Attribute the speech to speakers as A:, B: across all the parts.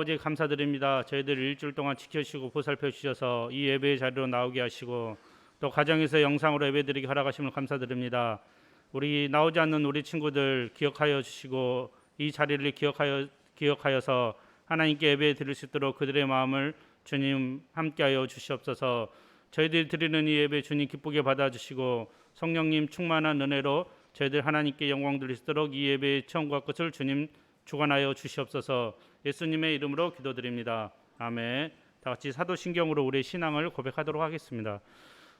A: 아버지 감사드립니다. 저희들 일주일 동안 지켜주시고 보살펴 주셔서 이 예배의 자리로 나오게 하시고 또 가정에서 영상으로 예배드리게 허락하심을 감사드립니다. 우리 나오지 않는 우리 친구들 기억하여 주시고 이 자리를 기억하여서 하나님께 예배 드릴 수 있도록 그들의 마음을 주님 함께하여 주시옵소서. 저희들이 드리는 이 예배 주님 기쁘게 받아주시고 성령님 충만한 은혜로 저희들 하나님께 영광 드릴 수 있도록 이 예배의 처음과 끝을 주님 주관하여 주시옵소서. 예수님의 이름으로 기도드립니다. 아멘. 다 같이 사도신경으로 우리의 신앙을 고백하도록 하겠습니다.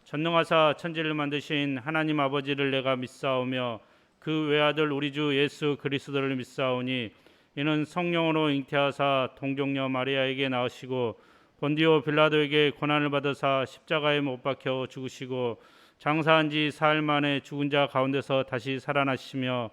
A: 전능하사 천지를 만드신 하나님 아버지를 내가 믿사오며 그 외아들 우리 주 예수 그리스도를 믿사오니 이는 성령으로 잉태하사 동정녀 마리아에게 낳으시고 본디오 빌라도에게 고난을 받으사 십자가에 못 박혀 죽으시고 장사한 지 사흘 만에 죽은 자 가운데서 다시 살아나시며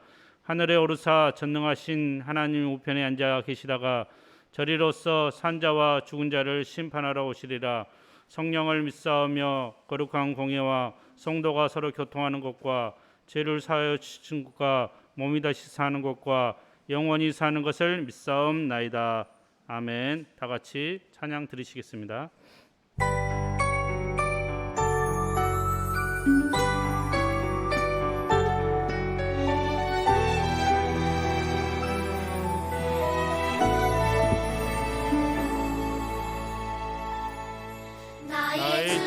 A: 하늘에 오르사 전능하신 하나님 우편에 앉아 계시다가 저리로서 산자와 죽은 자를 심판하러 오시리라. 성령을 믿사오며 거룩한 공예와 성도가 서로 교통하는 것과 죄를 사하여 주신 것과 몸이 다시 사는 것과 영원히 사는 것을 믿사옵나이다. 아멘. 다 같이 찬양 드리시겠습니다.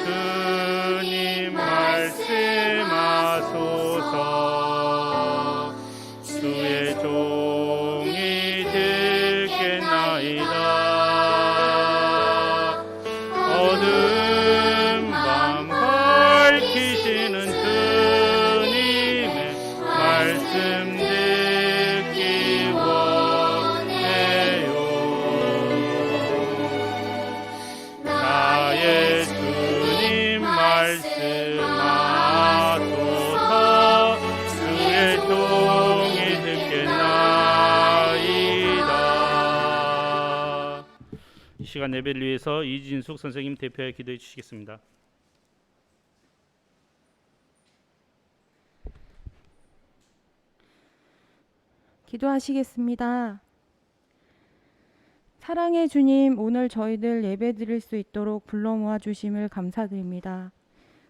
A: 주님 말씀하소서. 주의 종이 듣겠나이다. 어두운 밤 밝히시는 주님의 말씀 듣기 원해요. 나의 말씀하소서. 주의 종이 듣겠나이다. 이 시간 예배를 위해서 이진숙 선생님 대표에 기도해 주시겠습니다.
B: 기도하시겠습니다. 사랑의 주님, 오늘 저희들 예배 드릴 수 있도록 불러 모아 주심을 감사드립니다.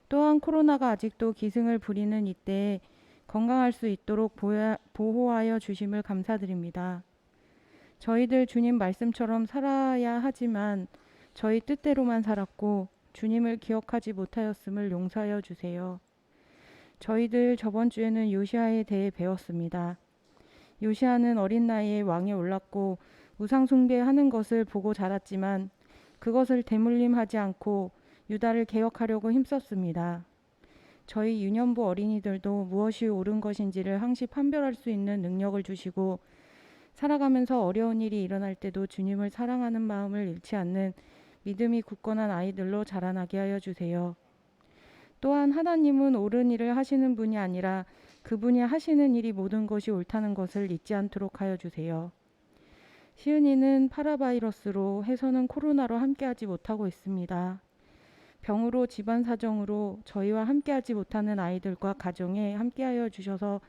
B: 또한 코로나가 아직도 기승을 부리는 이때에 건강할 수 있도록 보호하여 주심을 감사드립니다. 저희들 주님 말씀처럼 살아야 하지만 저희 뜻대로만 살았고 주님을 기억하지 못하였음을 용서하여 주세요. 저희들 저번 주에는 요시아에 대해 배웠습니다. 요시아는 어린 나이에 왕에 올랐고 우상 숭배하는 것을 보고 자랐지만 그것을 대물림하지 않고 유다를 개혁하려고 힘썼습니다. 저희 유년부 어린이들도 무엇이 옳은 것인지를 항시 판별할 수 있는 능력을 주시고 살아가면서 어려운 일이 일어날 때도 주님을 사랑하는 마음을 잃지 않는 믿음이 굳건한 아이들로 자라나게 하여 주세요. 또한 하나님은 옳은 일을 하시는 분이 아니라 그분이 하시는 일이 모든 것이 옳다는 것을 잊지 않도록 하여 주세요. 시은이는 파라바이러스로, 혜선은 코로나로 함께하지 못하고 있습니다. 병으로 집안 사정으로 저희와 함께하지 못하는 아이들과 가정에 함께하여 주셔서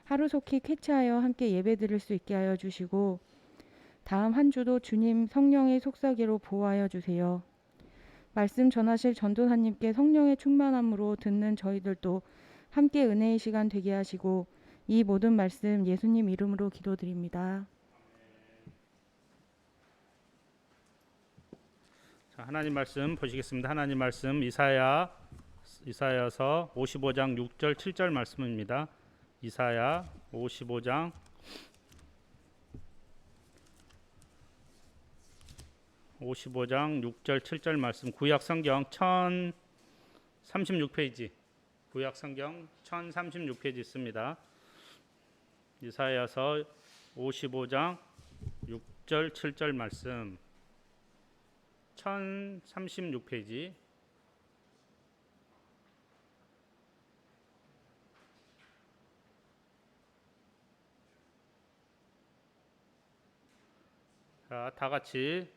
B: 하루속히 쾌차하여 함께 예배드릴 수 있게 하여 주시고 다음 한 주도 주님 성령의 속삭이로 보호하여 주세요. 말씀 전하실 전도사님께 성령의 충만함으로 듣는 저희들도 함께 은혜의 시간 되게 하시고 이 모든 말씀 예수님 이름으로 기도드립니다.
A: 자, 하나님 말씀 보시겠습니다. 하나님 말씀 이사야서 55장 6절 7절 말씀입니다. 이사야 55장 6절 7절 말씀, 구약 성경 1036페이지, 구약 성경 1036페이지 있습니다. 이사야서 55장 6절 7절 말씀 1036페이지. 자, 다 같이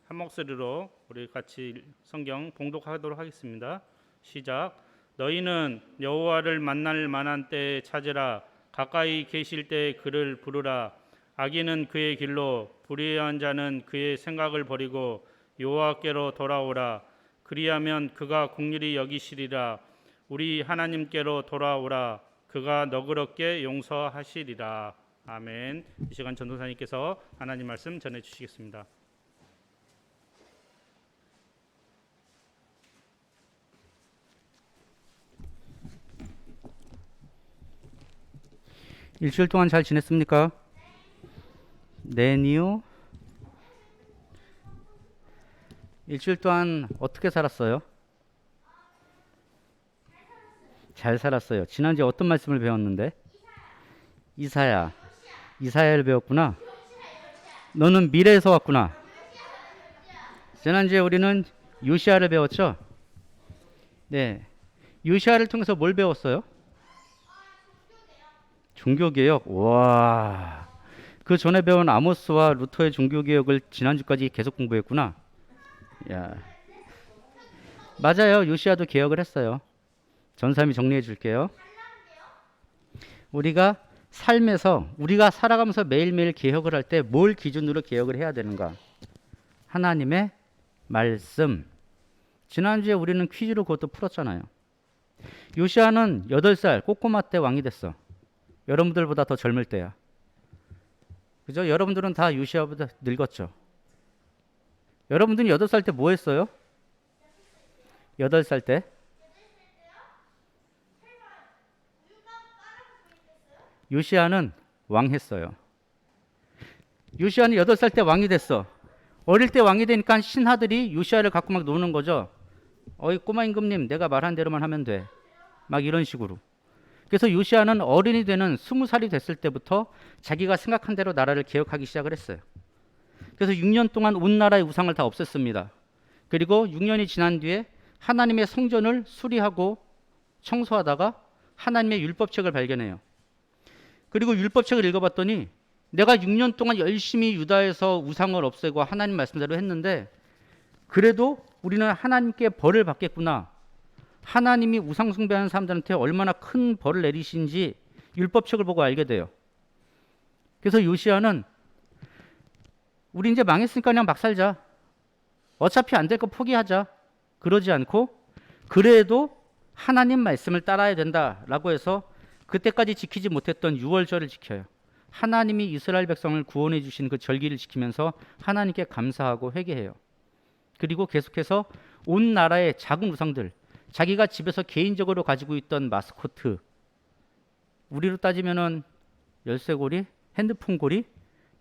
A: 한 목소리로 우리 같이 성경 봉독하도록 하겠습니다. 시작. 너희는 여호와를 만날 만한 때에 찾으라. 가까이 계실 때 그를 부르라. 악인은 그의 길로 불의한 자는 그의 생각을 버리고 여호와께로 돌아오라. 그리하면 그가 긍휼히 여기시리라. 우리 하나님께로 돌아오라. 그가 너그럽게 용서하시리라. 아멘. 이 시간 전도사님께서 하나님 말씀 전해 주시겠습니다.
C: 일주일 동안 잘 지냈습니까? 네니요. 일주일 동안 어떻게 살았어요? 잘 살았어요. 지난주에 어떤 말씀을 배웠는데? 이사야를 배웠구나. 너는 미래에서 왔구나. 지난주에 우리는 요시아를 배웠죠? 네. 요시아를 통해서 뭘 배웠어요? 종교개혁. 와. 그 전에 배운 아모스와 루터의 종교개혁을 지난주까지 계속 공부했구나. 야. 맞아요. 요시아도 개혁을 했어요. 전사님이 정리해 줄게요. 우리가 삶에서 우리가 살아가면서 매일매일 개혁을 할 때 뭘 기준으로 개혁을 해야 되는가? 하나님의 말씀. 지난주에 우리는 퀴즈로 그것도 풀었잖아요. 요시아는 8살 꼬꼬마 때 왕이 됐어. 여러분들보다 더 젊을 때야. 그죠? 여러분들은 다 요시아보다 늙었죠. 여러분들은 8살 때 뭐 했어요? 8살 때? 요시아는 왕했어요. 요시아는 8살 때 왕이 됐어. 어릴 때 왕이 되니까 신하들이 요시아를 갖고 막 노는 거죠. 어이 꼬마 임금님, 내가 말한 대로만 하면 돼. 막 이런 식으로. 그래서 요시아는 어른이 되는 20살이 됐을 때부터 자기가 생각한 대로 나라를 개혁하기 시작을 했어요. 그래서 6년 동안 온 나라의 우상을 다 없앴습니다. 그리고 6년이 지난 뒤에 하나님의 성전을 수리하고 청소하다가 하나님의 율법책을 발견해요. 그리고 율법책을 읽어봤더니 내가 6년 동안 열심히 유다에서 우상을 없애고 하나님 말씀대로 했는데 그래도 우리는 하나님께 벌을 받겠구나. 하나님이 우상 숭배하는 사람들한테 얼마나 큰 벌을 내리신지 율법책을 보고 알게 돼요. 그래서 요시아는 우리 이제 망했으니까 그냥 막 살자. 어차피 안 될 거 포기하자. 그러지 않고 그래도 하나님 말씀을 따라야 된다라고 해서 그때까지 지키지 못했던 유월절을 지켜요. 하나님이 이스라엘 백성을 구원해 주신 그 절기를 지키면서 하나님께 감사하고 회개해요. 그리고 계속해서 온 나라의 작은 우상들, 자기가 집에서 개인적으로 가지고 있던 마스코트, 우리로 따지면은 열쇠고리, 핸드폰 고리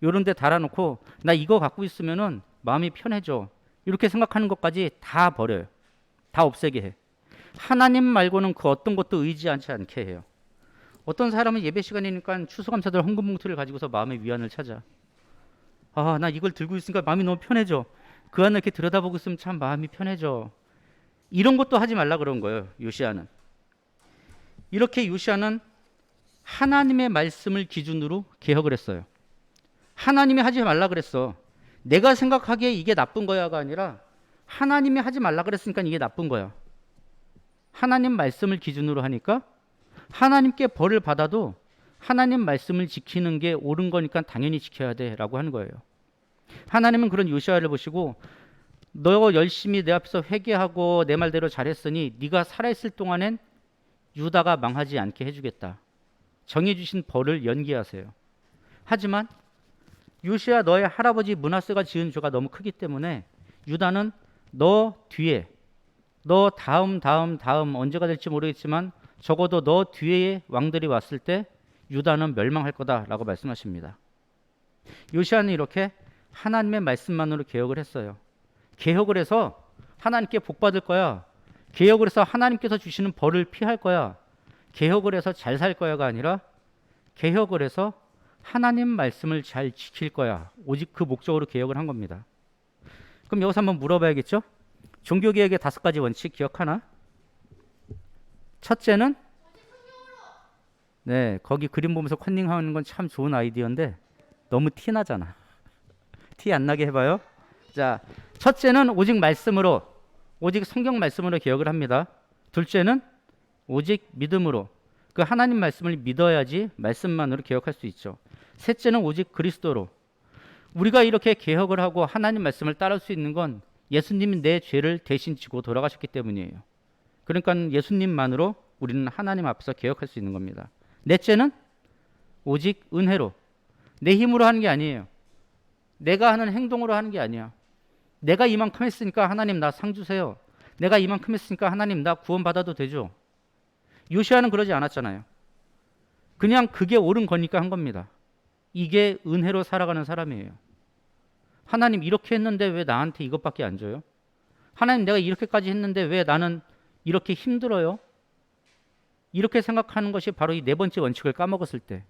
C: 이런 데 달아놓고 나 이거 갖고 있으면은 마음이 편해져. 이렇게 생각하는 것까지 다 버려요. 다 없애게 해. 하나님 말고는 그 어떤 것도 의지하지 않게 해요. 어떤 사람은 예배 시간이니까 추수감사절 헌금 봉투를 가지고서 마음의 위안을 찾아. 아, 나 이걸 들고 있으니까 마음이 너무 편해져. 그 안을 이렇게 들여다보고 있으면 참 마음이 편해져. 이런 것도 하지 말라 그런 거예요. 요시아는. 이렇게 요시아는 하나님의 말씀을 기준으로 개혁을 했어요. 하나님이 하지 말라 그랬어. 내가 생각하기에 이게 나쁜 거야가 아니라 하나님이 하지 말라 그랬으니까 이게 나쁜 거야. 하나님 말씀을 기준으로 하니까 하나님께 벌을 받아도 하나님 말씀을 지키는 게 옳은 거니까 당연히 지켜야 돼라고 하는 거예요. 하나님은 그런 요시아를 보시고 너 열심히 내 앞에서 회개하고 내 말대로 잘했으니 네가 살아있을 동안엔 유다가 망하지 않게 해주겠다. 정해주신 벌을 연기하세요. 하지만 요시아 너의 할아버지 므낫세가 지은 죄가 너무 크기 때문에 유다는 너 뒤에 너 다음 언제가 될지 모르겠지만 적어도 너 뒤에 왕들이 왔을 때 유다는 멸망할 거다라고 말씀하십니다. 요시아는 이렇게 하나님의 말씀만으로 개혁을 했어요. 개혁을 해서 하나님께 복 받을 거야. 개혁을 해서 하나님께서 주시는 벌을 피할 거야. 개혁을 해서 잘 살 거야가 아니라 개혁을 해서 하나님 말씀을 잘 지킬 거야. 오직 그 목적으로 개혁을 한 겁니다. 그럼 여기서 한번 물어봐야겠죠? 종교개혁의 5가지 원칙 기억하나? 첫째는 네, 거기 그림 보면서 컨닝하는 건 참 좋은 아이디어인데 너무 티 나잖아. 티 안 나게 해봐요. 자, 첫째는 오직 말씀으로, 오직 성경 말씀으로 개혁을 합니다. 둘째는 오직 믿음으로, 그 하나님 말씀을 믿어야지 말씀만으로 개혁할 수 있죠. 셋째는 오직 그리스도로. 우리가 이렇게 개혁을 하고 하나님 말씀을 따를 수 있는 건 예수님이 내 죄를 대신 지고 돌아가셨기 때문이에요. 그러니까 예수님만으로 우리는 하나님 앞에서 개혁할 수 있는 겁니다. 넷째는 오직 은혜로. 내 힘으로 하는 게 아니에요. 내가 하는 행동으로 하는 게 아니야. 내가 이만큼 했으니까 하나님 나 상 주세요. 내가 이만큼 했으니까 하나님 나 구원 받아도 되죠. 요시아는 그러지 않았잖아요. 그냥 그게 옳은 거니까 한 겁니다. 이게 은혜로 살아가는 사람이에요. 하나님 이렇게 했는데 왜 나한테 이것밖에 안 줘요? 하나님 내가 이렇게까지 했는데 왜 나는 이렇게 힘들어요? 이렇게 생각하는 것이 바로 이 네 번째 원칙을 까먹었을 때,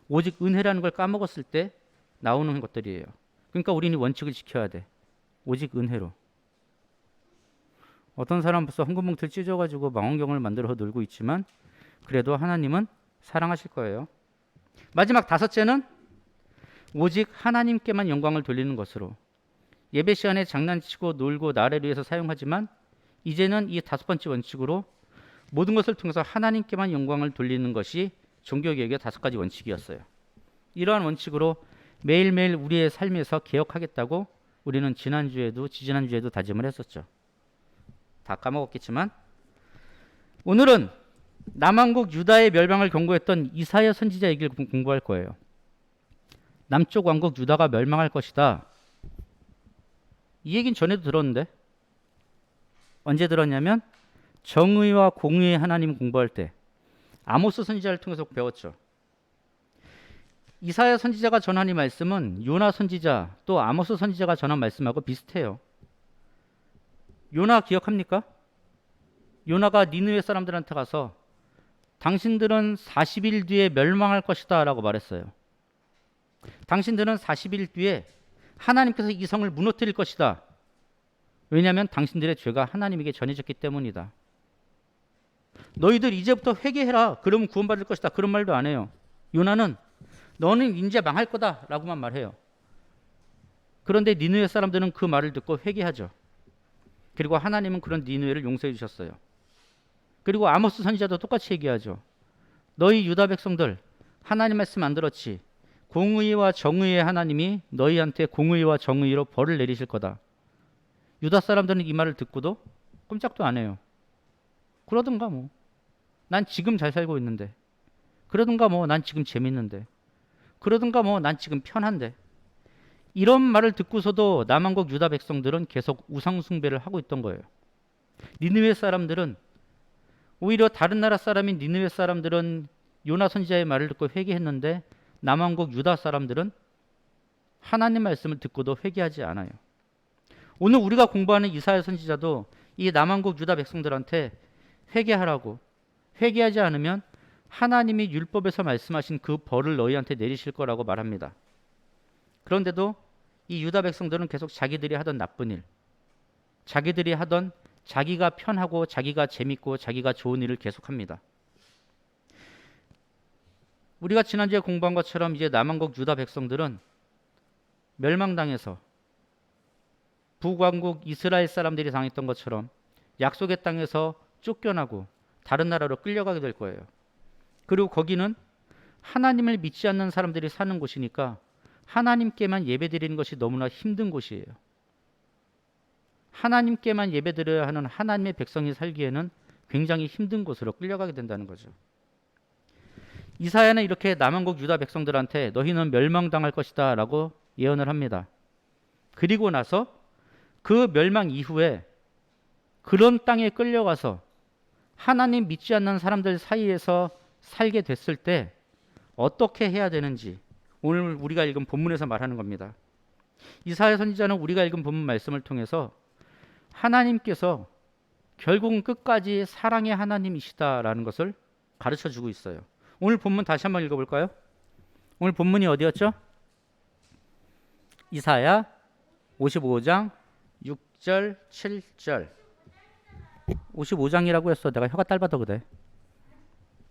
C: 오직 은혜라는 걸 까먹었을 때 나오는 것들이에요. 그러니까 우리는 원칙을 지켜야 돼. 오직 은혜로. 어떤 사람 벌써 헌금봉투를 찢어가지고 망원경을 만들어 놀고 있지만 그래도 하나님은 사랑하실 거예요. 마지막 다섯째는 오직 하나님께만 영광을 돌리는 것으로. 예배 시간에 장난치고 놀고 나를 위해서 사용하지만 이제는 이 다섯 번째 원칙으로 모든 것을 통해서 하나님께만 영광을 돌리는 것이 종교개혁의 다섯 가지 원칙이었어요. 이러한 원칙으로 매일매일 우리의 삶에서 개혁하겠다고 우리는 지난주에도 지지난주에도 다짐을 했었죠. 다 까먹었겠지만 오늘은 남한국 유다의 멸망을 경고했던 이사야 선지자 얘기를 공부할 거예요. 남쪽 왕국 유다가 멸망할 것이다. 이 얘기는 전에도 들었는데 언제 들었냐면 정의와 공의의 하나님 공부할 때 아모스 선지자를 통해서 배웠죠. 이사야 선지자가 전한 이 말씀은 요나 선지자 또 아모스 선지자가 전한 말씀하고 비슷해요. 요나 기억합니까? 요나가 니느웨 사람들한테 가서 당신들은 40일 뒤에 멸망할 것이다 라고 말했어요. 당신들은 40일 뒤에 하나님께서 이 성을 무너뜨릴 것이다. 왜냐하면 당신들의 죄가 하나님에게 전해졌기 때문이다. 너희들 이제부터 회개해라. 그러면 구원받을 것이다. 그런 말도 안 해요. 요나는 너는 이제 망할 거다 라고만 말해요. 그런데 니느웨 사람들은 그 말을 듣고 회개하죠. 그리고 하나님은 그런 니느웨를 용서해 주셨어요. 그리고 아모스 선지자도 똑같이 얘기하죠. 너희 유다 백성들 하나님 말씀 안 들었지? 공의와 정의의 하나님이 너희한테 공의와 정의로 벌을 내리실 거다. 유다 사람들은 이 말을 듣고도 꼼짝도 안 해요. 그러든가 뭐. 난 지금 잘 살고 있는데. 그러든가 뭐. 난 지금 재밌는데. 그러든가 뭐. 난 지금 편한데. 이런 말을 듣고서도 남한국 유다 백성들은 계속 우상 숭배를 하고 있던 거예요. 니느웨 사람들은 오히려 다른 나라 사람인 니느웨 사람들은 요나 선지자의 말을 듣고 회개했는데 남한국 유다 사람들은 하나님 말씀을 듣고도 회개하지 않아요. 오늘 우리가 공부하는 이사야 선지자도 이 남한국 유다 백성들한테 회개하라고, 회개하지 않으면 하나님이 율법에서 말씀하신 그 벌을 너희한테 내리실 거라고 말합니다. 그런데도 이 유다 백성들은 계속 자기들이 하던 나쁜 일, 자기들이 하던 자기가 편하고 자기가 재밌고 자기가 좋은 일을 계속합니다. 우리가 지난주에 공부한 것처럼 이제 남한국 유다 백성들은 멸망당해서 북왕국 이스라엘 사람들이 당했던 것처럼 약속의 땅에서 쫓겨나고 다른 나라로 끌려가게 될 거예요. 그리고 거기는 하나님을 믿지 않는 사람들이 사는 곳이니까 하나님께만 예배드리는 것이 너무나 힘든 곳이에요. 하나님께만 예배드려야 하는 하나님의 백성이 살기에는 굉장히 힘든 곳으로 끌려가게 된다는 거죠. 이사야는 이렇게 남한국 유다 백성들한테 너희는 멸망당할 것이다 라고 예언을 합니다. 그리고 나서 그 멸망 이후에 그런 땅에 끌려가서 하나님 믿지 않는 사람들 사이에서 살게 됐을 때 어떻게 해야 되는지 오늘 우리가 읽은 본문에서 말하는 겁니다. 이사야 선지자는 우리가 읽은 본문 말씀을 통해서 하나님께서 결국은 끝까지 사랑의 하나님이시다라는 것을 가르쳐 주고 있어요. 오늘 본문 다시 한번 읽어볼까요? 오늘 본문이 어디였죠? 이사야 55장 6절 7절 55장이라고 했어. 내가 혀가 짧아서 그래.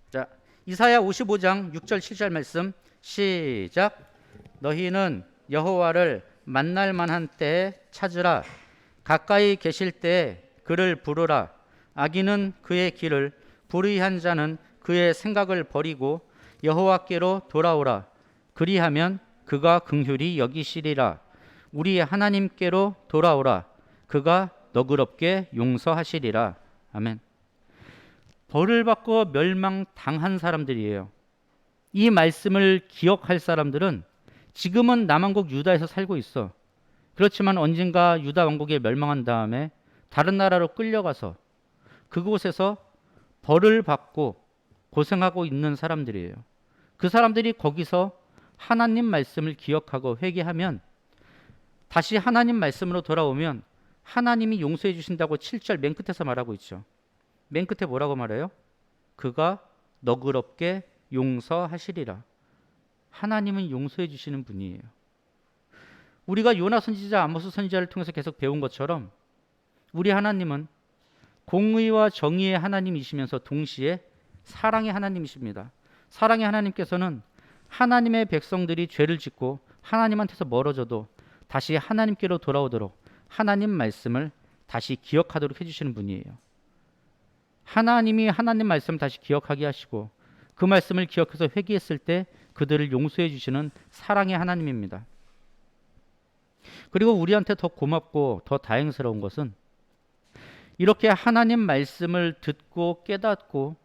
C: 자, 이사야 55장 6절 7절 말씀 시작. 너희는 여호와를 만날 만한 때에 찾으라. 가까이 계실 때에 그를 부르라. 악인은 그의 길을, 불의한 자는 그의 생각을 버리고 여호와께로 돌아오라. 그리하면 그가 긍휼히 여기시리라. 우리 하나님께로 돌아오라. 그가 너그럽게 용서하시리라. 아멘. 벌을 받고 멸망당한 사람들이에요. 이 말씀을 기억할 사람들은 지금은 남왕국 유다에서 살고 있어. 그렇지만 언젠가 유다 왕국이 멸망한 다음에 다른 나라로 끌려가서 그곳에서 벌을 받고 고생하고 있는 사람들이에요. 그 사람들이 거기서 하나님 말씀을 기억하고 회개하면 다시 하나님 말씀으로 돌아오면 하나님이 용서해 주신다고 7절 맨 끝에서 말하고 있죠. 맨 끝에 뭐라고 말해요? 그가 너그럽게 용서하시리라. 하나님은 용서해 주시는 분이에요. 우리가 요나 선지자, 아모스 선지자를 통해서 계속 배운 것처럼 우리 하나님은 공의와 정의의 하나님이시면서 동시에 사랑의 하나님이십니다. 사랑의 하나님께서는 하나님의 백성들이 죄를 짓고 하나님한테서 멀어져도 다시 하나님께로 돌아오도록 하나님 말씀을 다시 기억하도록 해주시는 분이에요. 하나님이 하나님 말씀을 다시 기억하게 하시고 그 말씀을 기억해서 회개했을 때 그들을 용서해 주시는 사랑의 하나님입니다. 그리고 우리한테 더 고맙고 더 다행스러운 것은 이렇게 하나님 말씀을 듣고 깨닫고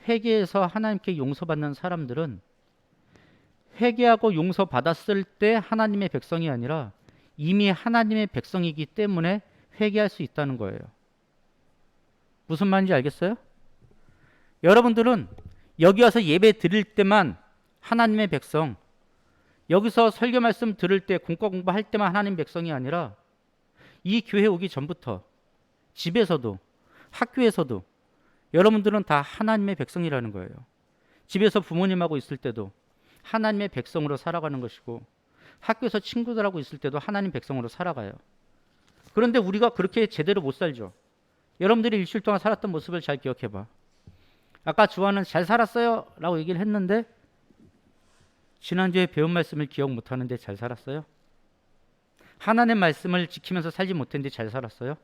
C: 회개해서 하나님께 용서받는 사람들은 회개하고 용서받았을 때 하나님의 백성이 아니라 이미 하나님의 백성이기 때문에 회개할 수 있다는 거예요. 무슨 말인지 알겠어요? 여러분들은 여기 와서 예배 드릴 때만 하나님의 백성, 여기서 설교 말씀 들을 때 공과 공부할 때만 하나님 백성이 아니라 이 교회 오기 전부터 집에서도 학교에서도 여러분들은 다 하나님의 백성이라는 거예요. 집에서 부모님하고 있을 때도 하나님의 백성으로 살아가는 것이고 학교에서 친구들하고 있을 때도 하나님 백성으로 살아가요. 그런데 우리가 그렇게 제대로 못 살죠. 여러분들이 일주일 동안 살았던 모습을 잘 기억해봐. 아까 주하는 잘 살았어요 라고 얘기를 했는데 지난주에 배운 말씀을 기억 못하는데 잘 살았어요? 하나님의 말씀을 지키면서 살지 못했는데 잘 살았어요?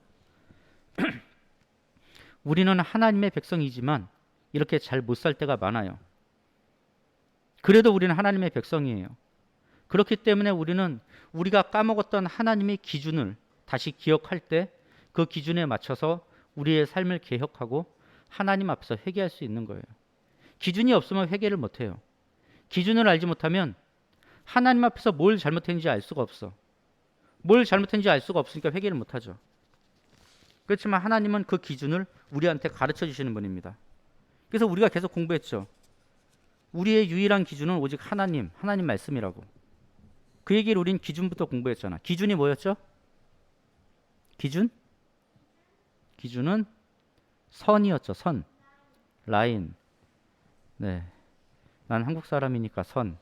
C: 우리는 하나님의 백성이지만 이렇게 잘 못 살 때가 많아요. 그래도 우리는 하나님의 백성이에요. 그렇기 때문에 우리는 우리가 까먹었던 하나님의 기준을 다시 기억할 때 그 기준에 맞춰서 우리의 삶을 개혁하고 하나님 앞에서 회개할 수 있는 거예요. 기준이 없으면 회개를 못해요. 기준을 알지 못하면 하나님 앞에서 뭘 잘못했는지 알 수가 없어. 뭘 잘못했는지 알 수가 없으니까 회개를 못하죠. 그렇지만 하나님은 그 기준을 우리한테 가르쳐 주시는 분입니다. 그래서 우리가 계속 공부했죠. 우리의 유일한 기준은 오직 하나님 말씀이라고. 그 얘기를 우린 기준부터 공부했잖아. 기준이 뭐였죠? 기준은 선이었죠. 선, 라인. 네, 난 한국 사람이니까 선.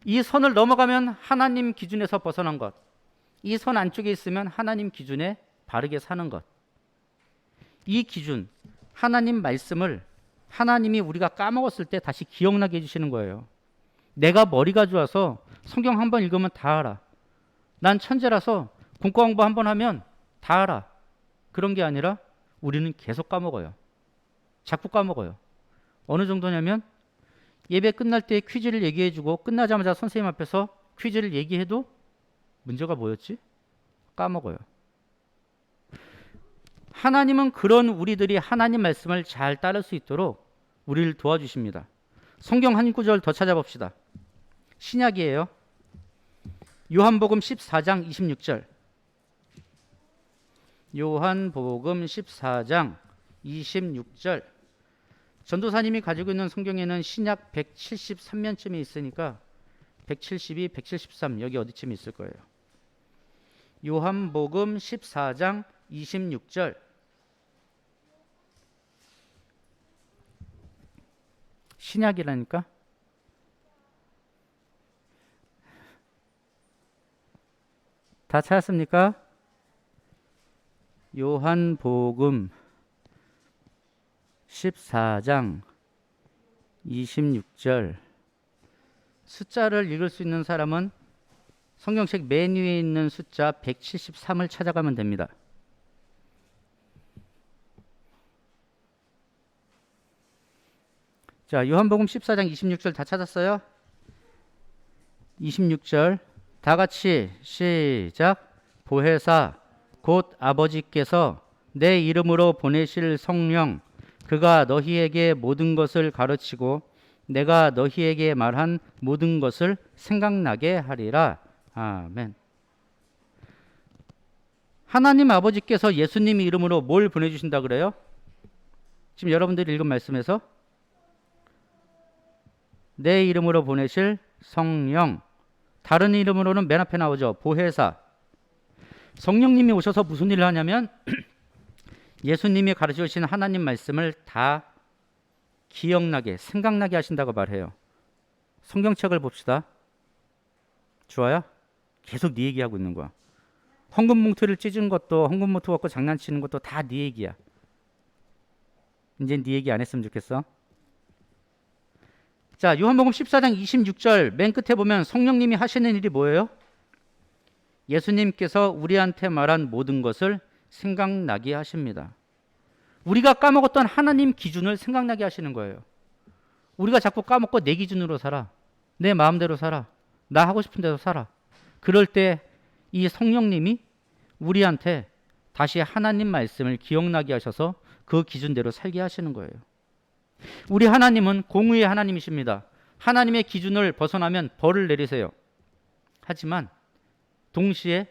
C: 이 선을 넘어가면 하나님 기준에서 벗어난 것. 이 선 안쪽에 있으면 하나님 기준에 바르게 사는 것. 이 기준, 하나님 말씀을 하나님이 우리가 까먹었을 때 다시 기억나게 해주시는 거예요. 내가 머리가 좋아서 성경 한 번 읽으면 다 알아. 난 천재라서 공과 공부 한 번 하면 다 알아. 그런 게 아니라 우리는 계속 까먹어요. 자꾸 까먹어요. 어느 정도냐면 예배 끝날 때 퀴즈를 얘기해주고 끝나자마자 선생님 앞에서 퀴즈를 얘기해도 문제가 뭐였지? 까먹어요. 하나님은 그런 우리들이 하나님 말씀을 잘 따를 수 있도록 우리를 도와주십니다. 성경 한 구절 더 찾아봅시다. 신약이에요. 요한복음 14장 26절. 요한복음 14장 26절. 전도사님이 가지고 있는 성경에는 신약 173면쯤이 있으니까 172, 173 여기 어디쯤 있을 거예요. 요한복음 14장 26절. 신약이라니까? 다 찾았습니까? 요한복음 14장 26절. 숫자를 읽을 수 있는 사람은 성경책 맨 위에 있는 숫자 173을 찾아가면 됩니다. 자, 요한복음 14장 26절 다 찾았어요? 26절 다 같이 시작. 보혜사 곧 아버지께서 내 이름으로 보내실 성령 그가 너희에게 모든 것을 가르치고 내가 너희에게 말한 모든 것을 생각나게 하리라. 아멘. 하나님 아버지께서 예수님 이름으로 뭘 보내주신다 그래요? 지금 여러분들이 읽은 말씀에서 내 이름으로 보내실 성령, 다른 이름으로는 맨 앞에 나오죠. 보혜사. 성령님이 오셔서 무슨 일을 하냐면 예수님이 가르쳐 주신 하나님 말씀을 다 기억나게, 생각나게 하신다고 말해요. 성경책을 봅시다. 좋아요? 계속 네 얘기하고 있는 거야. 헌금 봉투를 찢은 것도, 헌금 봉투 갖고 장난치는 것도 다 네 얘기야. 이제 네 얘기 안 했으면 좋겠어. 자, 요한복음 14장 26절 맨 끝에 보면 성령님이 하시는 일이 뭐예요? 예수님께서 우리한테 말한 모든 것을 생각나게 하십니다. 우리가 까먹었던 하나님 기준을 생각나게 하시는 거예요. 우리가 자꾸 까먹고 내 기준으로 살아. 내 마음대로 살아. 나 하고 싶은 대로 살아. 그럴 때 이 성령님이 우리한테 다시 하나님 말씀을 기억나게 하셔서 그 기준대로 살게 하시는 거예요. 우리 하나님은 공의의 하나님이십니다. 하나님의 기준을 벗어나면 벌을 내리세요. 하지만 동시에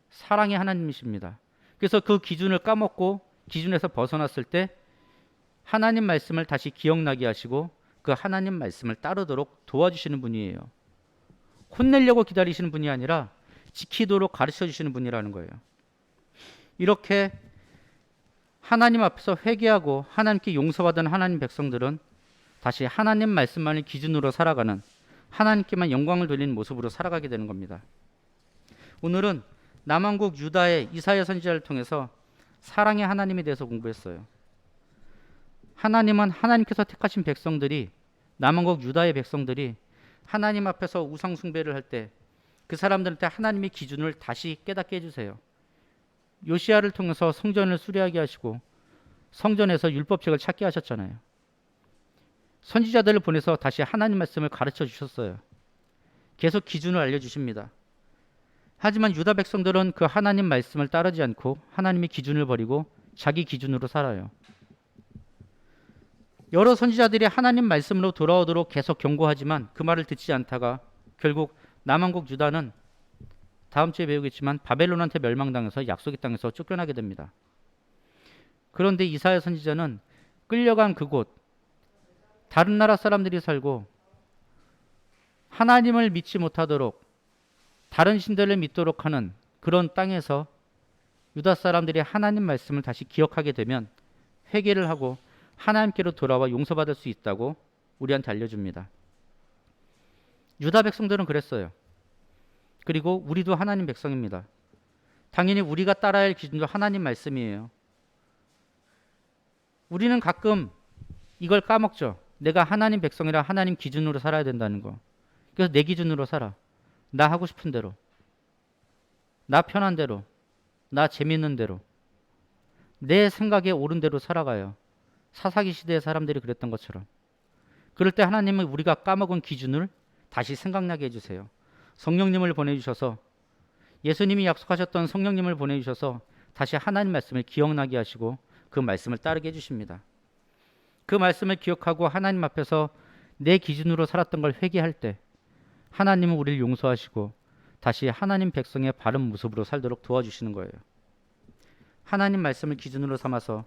C: 사랑의 하나님이십니다. 그래서 그 기준을 까먹고 기준에서 벗어났을 때 하나님 말씀을 다시 기억나게 하시고 그 하나님 말씀을 따르도록 도와주시는 분이에요. 혼내려고 기다리시는 분이 아니라 지키도록 가르쳐 주시는 분이라는 거예요. 이렇게 하나님 앞에서 회개하고 하나님께 용서받은 하나님 백성들은 다시 하나님 말씀만을 기준으로 살아가는, 하나님께만 영광을 돌리는 모습으로 살아가게 되는 겁니다. 오늘은 남한국 유다의 이사야 선지자를 통해서 사랑의 하나님에 대해서 공부했어요. 하나님은 하나님께서 택하신 백성들이, 남한국 유다의 백성들이 하나님 앞에서 우상 숭배를 할 때 그 사람들한테 하나님의 기준을 다시 깨닫게 해주세요. 요시야를 통해서 성전을 수리하게 하시고 성전에서 율법책을 찾게 하셨잖아요. 선지자들을 보내서 다시 하나님 말씀을 가르쳐 주셨어요. 계속 기준을 알려주십니다. 하지만 유다 백성들은 그 하나님 말씀을 따르지 않고 하나님의 기준을 버리고 자기 기준으로 살아요. 여러 선지자들이 하나님 말씀으로 돌아오도록 계속 경고하지만 그 말을 듣지 않다가 결국 남한국 유다는 다음 주에 배우겠지만 바벨론한테 멸망당해서 약속의 땅에서 쫓겨나게 됩니다. 그런데 이사야 선지자는 끌려간 그곳, 다른 나라 사람들이 살고 하나님을 믿지 못하도록 다른 신들을 믿도록 하는 그런 땅에서 유다 사람들이 하나님 말씀을 다시 기억하게 되면 회개를 하고 하나님께로 돌아와 용서받을 수 있다고 우리한테 알려줍니다. 유다 백성들은 그랬어요. 그리고 우리도 하나님 백성입니다. 당연히 우리가 따라야 할 기준도 하나님 말씀이에요. 우리는 가끔 이걸 까먹죠. 내가 하나님 백성이라 하나님 기준으로 살아야 된다는 거. 그래서 내 기준으로 살아. 나 하고 싶은 대로, 나 편한 대로, 나 재밌는 대로, 내 생각에 옳은 대로 살아가요. 사사기 시대의 사람들이 그랬던 것처럼. 그럴 때 하나님은 우리가 까먹은 기준을 다시 생각나게 해주세요. 성령님을 보내주셔서, 예수님이 약속하셨던 성령님을 보내주셔서 다시 하나님 말씀을 기억나게 하시고 그 말씀을 따르게 해주십니다. 그 말씀을 기억하고 하나님 앞에서 내 기준으로 살았던 걸 회개할 때 하나님은 우리를 용서하시고 다시 하나님 백성의 바른 모습으로 살도록 도와주시는 거예요. 하나님 말씀을 기준으로 삼아서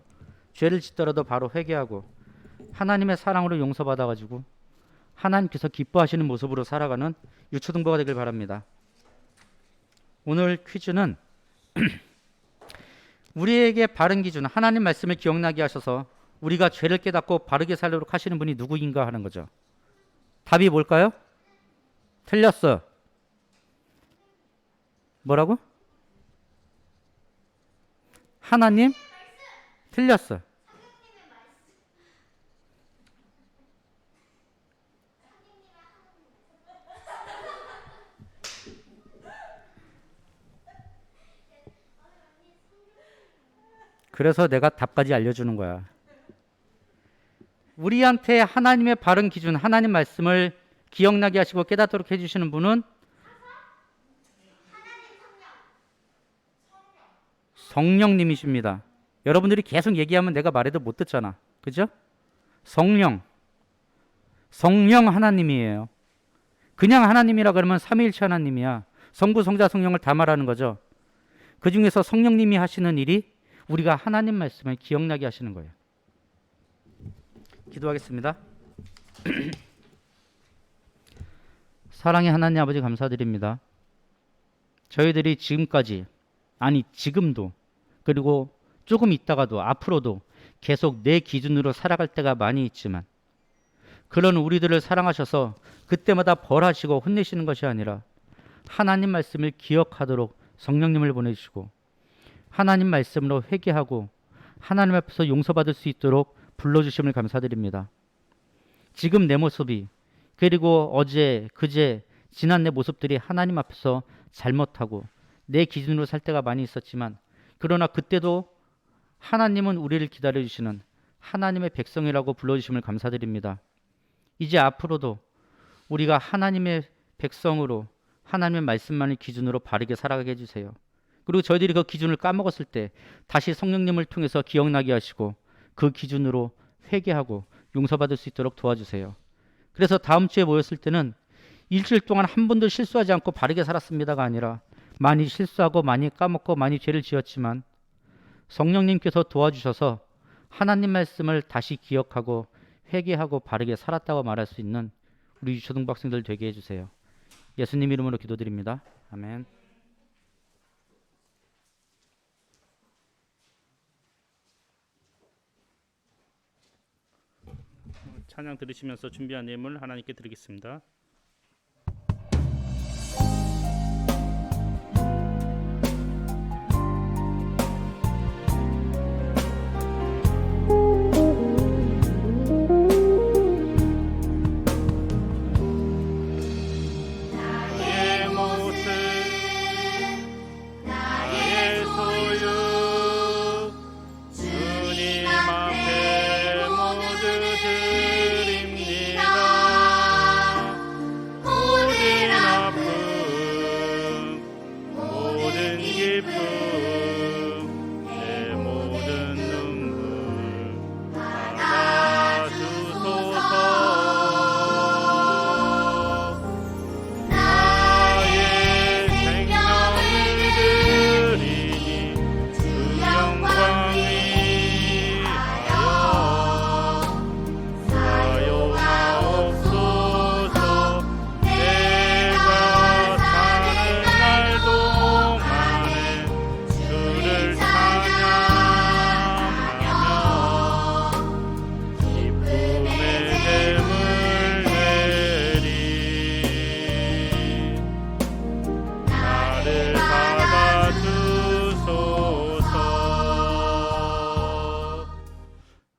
C: 죄를 짓더라도 바로 회개하고 하나님의 사랑으로 용서받아가지고 하나님께서 기뻐하시는 모습으로 살아가는 유초등부가 되길 바랍니다. 오늘 퀴즈는 우리에게 바른 기준, 하나님 말씀을 기억나게 하셔서 우리가 죄를 깨닫고 바르게 살도록 하시는 분이 누구인가 하는 거죠. 답이 뭘까요? 틀렸어. 뭐라고? 하나님? 틀렸어. 그래서 내가 답까지 알려주는 거야. 우리한테 하나님의 바른 기준, 하나님 말씀을 기억나게 하시고 깨닫도록 해주시는 분은 성령님이십니다. 여러분들이 계속 얘기하면 내가 말해도 못 듣잖아. 그죠? 성령 하나님이에요. 그냥 하나님이라 그러면 삼위일체 하나님이야. 성부, 성자, 성령을 다 말하는 거죠. 그 중에서 성령님이 하시는 일이 우리가 하나님 말씀을 기억나게 하시는 거예요. 기도하겠습니다. 사랑의 하나님 아버지 감사드립니다. 저희들이 지금까지, 아니 지금도, 그리고 조금 있다가도 앞으로도 계속 내 기준으로 살아갈 때가 많이 있지만, 그런 우리들을 사랑하셔서 그때마다 벌하시고 혼내시는 것이 아니라 하나님 말씀을 기억하도록 성령님을 보내주시고, 하나님 말씀으로 회개하고 하나님 앞에서 용서받을 수 있도록 불러주심을 감사드립니다. 지금 내 모습이, 그리고 어제, 그제, 지난 내 모습들이 하나님 앞에서 잘못하고 내 기준으로 살 때가 많이 있었지만, 그러나 그때도 하나님은 우리를 기다려주시는 하나님의 백성이라고 불러주심을 감사드립니다. 이제 앞으로도 우리가 하나님의 백성으로 하나님의 말씀만을 기준으로 바르게 살아가게 해주세요. 그리고 저희들이 그 기준을 까먹었을 때 다시 성령님을 통해서 기억나게 하시고 그 기준으로 회개하고 용서받을 수 있도록 도와주세요. 그래서 다음 주에 모였을 때는 일주일 동안 한 번도 실수하지 않고 바르게 살았습니다가 아니라 많이 실수하고 많이 까먹고 많이 죄를 지었지만 성령님께서 도와주셔서 하나님 말씀을 다시 기억하고 회개하고 바르게 살았다고 말할 수 있는 우리 초등학생들 되게 해주세요. 예수님 이름으로 기도드립니다. 아멘.
A: 찬양 들으시면서 준비한 예물 하나님께 드리겠습니다.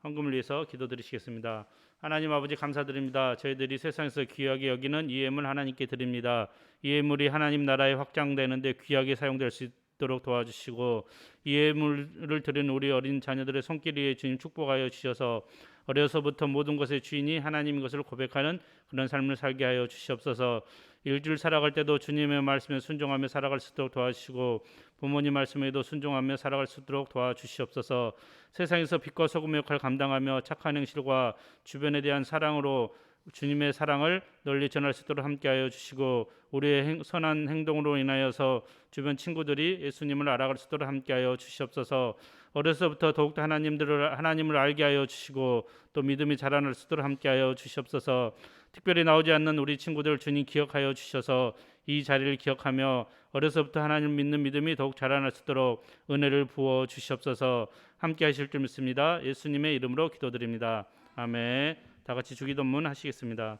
A: 헌금을 위해서 기도드리시겠습니다. 하나님 아버지 감사드립니다. 저희들이 세상에서 귀하게 여기는 이 예물 하나님께 드립니다. 이 예물이 하나님 나라에 확장되는데 귀하게 사용될 수 있도록 도와주시고, 이 예물을 드리는 우리 어린 자녀들의 손길 위에 주님 축복하여 주셔서 어려서부터 모든 것의 주인이 하나님인 것을 고백하는 그런 삶을 살게 하여 주시옵소서. 일주일 살아갈 때도 주님의 말씀에 순종하며 살아갈 수 있도록 도와주시고, 부모님 말씀에도 순종하며 살아갈 수 있도록 도와주시옵소서. 세상에서 빛과 소금의 역할을 감당하며 착한 행실과 주변에 대한 사랑으로 주님의 사랑을 널리 전할 수 있도록 함께하여 주시고, 우리의 선한 행동으로 인하여서 주변 친구들이 예수님을 알아갈 수 있도록 함께하여 주시옵소서. 어려서부터 더욱더 하나님을 알게 하여 주시고 또 믿음이 자라날 수 있도록 함께하여 주시옵소서. 특별히 나오지 않는 우리 친구들 주님 기억하여 주셔서 이 자리를 기억하며 어려서부터 하나님 믿는 믿음이 더욱 자라날 수 있도록 은혜를 부어 주시옵소서. 함께하실 줄 믿습니다. 예수님의 이름으로 기도드립니다. 아멘. 다 같이 주기도문 하시겠습니다.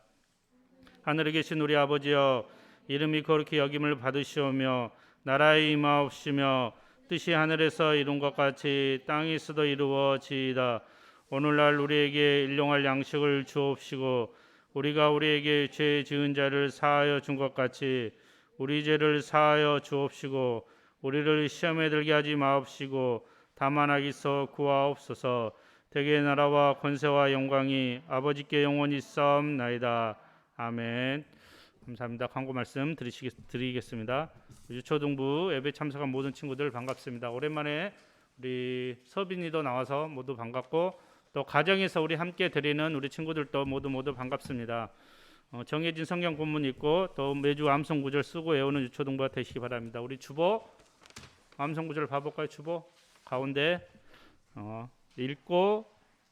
A: 하늘에 계신 우리 아버지여, 이름이 거룩히 여김을 받으시오며 나라의 임하옵시며 뜻이 하늘에서 이룬 것 같이 땅에서도 이루어지이다. 오늘날 우리에게 일용할 양식을 주옵시고 우리가 우리에게 죄 지은 자를 사하여 준 것 같이 우리 죄를 사하여 주옵시고 우리를 시험에 들게 하지 마옵시고 다만 악에서 구하옵소서. 대개 나라와 권세와 영광이 아버지께 영원히 싸움나이다. 아멘. 감사합니다. 광고 말씀 드리겠습니다. 유초등부 예배 참석한 모든 친구들 반갑습니다. 오랜만에 우리 서빈이도 나와서 모두 반갑고 또 가정에서 우리 함께 드리는 우리 친구들도 모두 반갑습니다. 정해진 성경 본문 읽고 또 매주 암송 구절 쓰고 외우는 유초등부가 되시기 바랍니다. 우리 주보 암송 구절 봐볼까요? 주보 가운데 읽고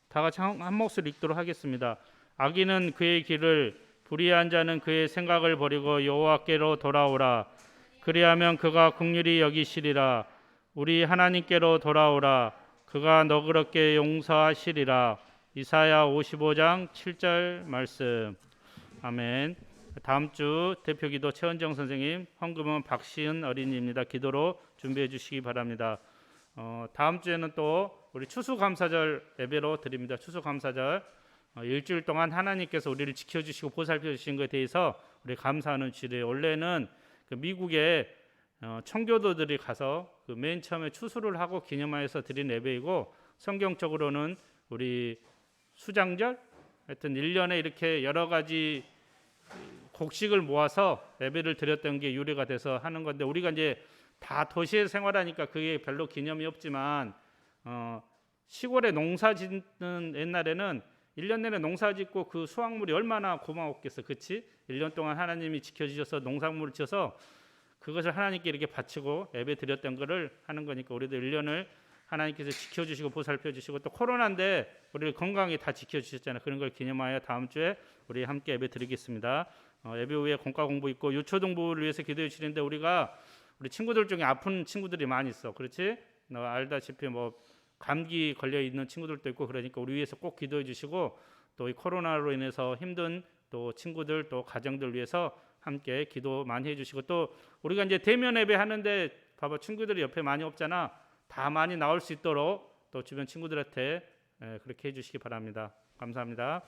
A: 다 같이 한 몫을 읽도록 하겠습니다. 악인은 그의 길을 불의한 자는 그의 생각을 버리고 여호와께로 돌아오라. 그리하면 그가 긍휼히 여기시리라. 우리 하나님께로 돌아오라. 그가 너그럽게 용서하시리라. 이사야 55장 7절 말씀. 아멘. 다음 주 대표기도 최은정 선생님, 헌금은 박시은 어린이입니다. 기도로 준비해 주시기 바랍니다. 다음 주에는 또 우리 추수감사절 예배로 드립니다. 추수감사절 일주일 동안 하나님께서 우리를 지켜주시고 보살펴 주신 것에 대해서 우리 감사하는 주일에 원래는 그 미국에 청교도들이 가서 그 맨 처음에 추수를 하고 기념하여서 드린 예배이고 성경적으로는 우리 수장절 하여튼 1년에 이렇게 여러 가지 곡식을 모아서 예배를 드렸던 게 유래가 돼서 하는 건데 우리가 이제 다 도시에 생활하니까 그게 별로 기념이 없지만 시골에 농사 짓는 옛날에는 1년 내내 농사 짓고 그 수확물이 얼마나 고마웠겠어. 그치? 1년 동안 하나님이 지켜주셔서 농작물을 지어서 그것을 하나님께 이렇게 바치고 예배 드렸던 거를 하는 거니까 우리도 1년을 하나님께서 지켜주시고 보살펴주시고 또 코로나인데 우리를 건강히 다 지켜주셨잖아요. 그런 걸 기념하여 다음 주에 우리 함께 예배 드리겠습니다. 예배 후에 공과 공부 있고 유초등부를 위해서 기도해 주시는데 우리 친구들 중에 아픈 친구들이 많이 있어. 그렇지? 너 알다시피 뭐 감기 걸려 있는 친구들도 있고 그러니까 우리 위해서 꼭 기도해 주시고 또 이 코로나로 인해서 힘든 또 친구들 또 가정들 위해서 함께 기도 많이 해주시고 또 우리가 이제 대면 예배 하는데 봐봐 친구들이 옆에 많이 없잖아. 다 많이 나올 수 있도록 또 주변 친구들한테 그렇게 해주시기 바랍니다. 감사합니다.